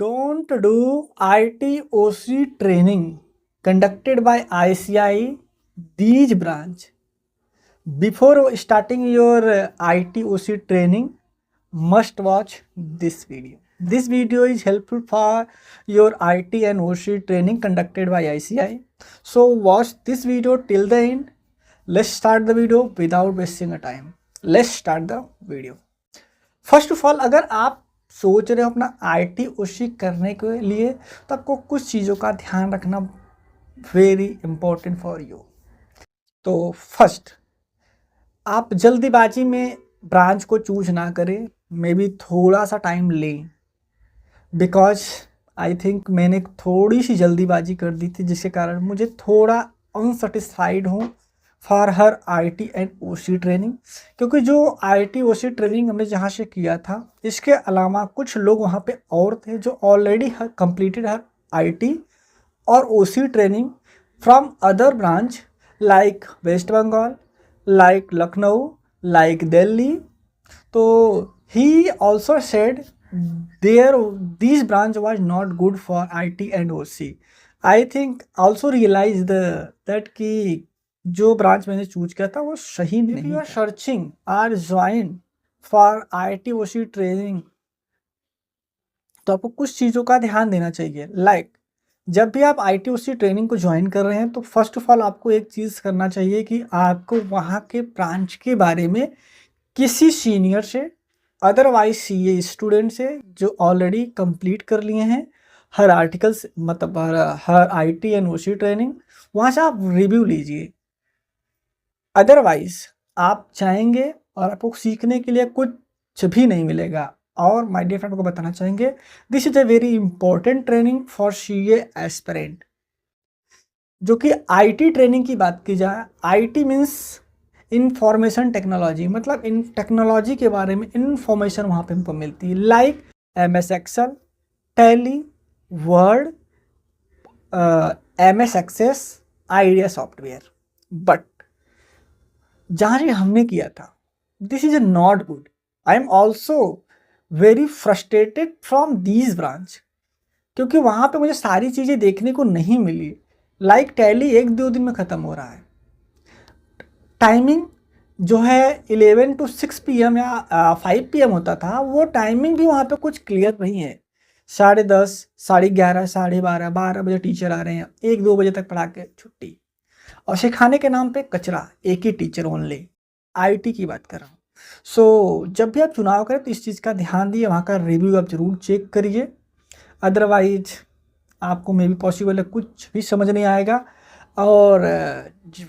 Don't do IT/OC training conducted by ICI these branch. Before starting your IT/OC training, must watch this video. This video is helpful for your IT and OC training conducted by ICI. So watch this video till the end. Let's start the video without wasting a time. Let's start the video. First of all, अगर आप सोच रहे हो अपना IT/OC करने के लिए, तो आपको कुछ चीज़ों का ध्यान रखना वेरी इंपॉर्टेंट फॉर यू। तो फर्स्ट, आप जल्दीबाजी में ब्रांच को चूज ना करें, मे बी थोड़ा सा टाइम लें, बिकॉज आई थिंक मैंने थोड़ी सी जल्दीबाजी कर दी थी, जिसके कारण मुझे थोड़ा अनसेटिस्फाइड हूँ for her IT and OC training. क्योंकि जो IT/OC ट्रेनिंग हमने जहाँ से किया था, इसके अलावा कुछ लोग वहाँ पे और थे जो ऑलरेडी कंप्लीटेड हर IT और OC training from other branch like West Bengal, like Lucknow, like Delhi. तो he also said these branch was not good for IT and OC. I think also realized that कि जो ब्रांच मैंने चूज किया था वो सही नहीं। You are searching or join for IT/OC training, तो आपको कुछ चीज़ों का ध्यान देना चाहिए। लाइक जब भी आप IT/OC ट्रेनिंग को ज्वाइन कर रहे हैं, तो फर्स्ट ऑफ ऑल आपको एक चीज़ करना चाहिए कि आपको वहाँ के ब्रांच के बारे में किसी सीनियर से, अदरवाइज CA स्टूडेंट से जो ऑलरेडी कंप्लीट कर लिए हैं हर आर्टिकल्स, मतलब हर IT एंड OC ट्रेनिंग, वहाँ से आप रिव्यू लीजिए। अदरवाइज आप जाएंगे और आपको सीखने के लिए कुछ भी नहीं मिलेगा। और माय डियर फ्रेंड को बताना चाहेंगे, this is a very important training for CA aspirant. जो कि IT ट्रेनिंग की बात की जाए, IT मीन्स इंफॉर्मेशन टेक्नोलॉजी, मतलब इन टेक्नोलॉजी के बारे में इंफॉर्मेशन वहाँ पे हमको मिलती है, like MS Excel, Tally, Word, MS Access, idea software. But जहाँ से हमने किया था, this is not good. I am also very frustrated from these branch, क्योंकि वहाँ पे मुझे सारी चीज़ें देखने को नहीं मिली। लाइक टैली 1-2 दिन में ख़त्म हो रहा है। टाइमिंग जो है 11 to 6 PM या 5 PM होता था, वो टाइमिंग भी वहाँ पे कुछ क्लियर नहीं है। 10:30, 11:30, 12:30, 12 बजे टीचर आ रहे हैं, 1-2 बजे तक पढ़ा के छुट्टी, और सिखाने के नाम पे कचरा, एक ही टीचर ओनली। IT की बात कर रहा हूँ। सो जब भी आप चुनाव करें तो इस चीज़ का ध्यान दिए, वहाँ का रिव्यू आप जरूर चेक करिए, अदरवाइज आपको मे बी पॉसिबल है कुछ भी समझ नहीं आएगा। और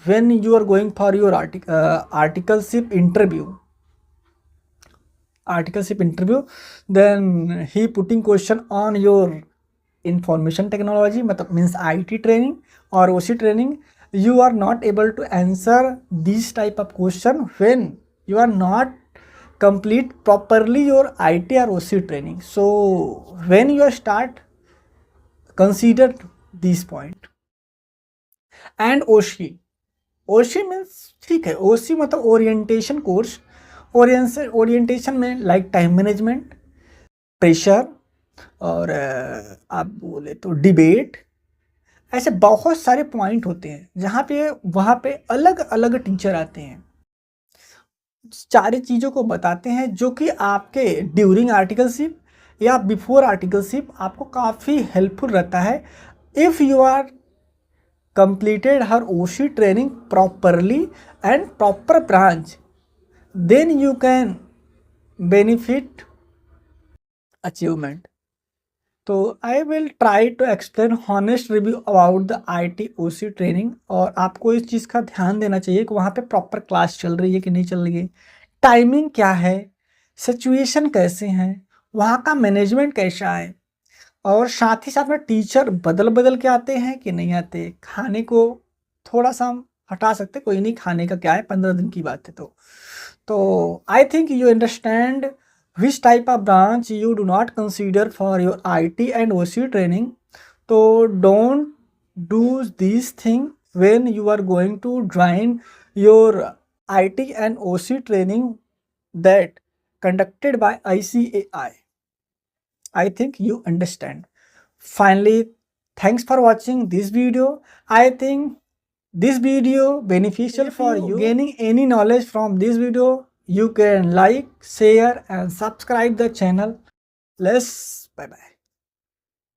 when you are going for your articleship interview, then he putting question on your information technology, मतलब मीन्स IT ट्रेनिंग और OC training. You are not able to answer these type of question when you are not complete properly your IT or OC training. So when you start, consider this point. And OC means, ठीक है, OC मतलब orientation course. Orientation में like time management, pressure, और आप बोले तो debate, ऐसे बहुत सारे पॉइंट होते हैं जहाँ पे वहाँ पे अलग अलग टीचर आते हैं, सारी चीज़ों को बताते हैं, जो कि आपके ड्यूरिंग आर्टिकलशिप या बिफोर आर्टिकलशिप आपको काफ़ी हेल्पफुल रहता है। If you are completed her OC training properly and proper branch, then you can benefit achievement. तो I will try to explain honest review about the IT/OC training. और आपको इस चीज़ का ध्यान देना चाहिए कि वहाँ पे प्रॉपर क्लास चल रही है कि नहीं चल रही है, टाइमिंग क्या है, सिचुएशन कैसे हैं, वहाँ का मैनेजमेंट कैसा है, और साथ ही साथ में टीचर बदल बदल के आते हैं कि नहीं आते। खाने को थोड़ा सा हम हटा सकते, कोई नहीं, खाने का क्या है, 15 दिन की बात है। तो I think you understand which type of branch you do not consider for your IT and OC training. So don't do these things when you are going to join your IT and OC training that conducted by ICAI. I think you understand. Finally, thanks for watching this video. I think this video beneficial for you. Gaining any knowledge from this video, you can like, share and subscribe the channel. Let's bye bye.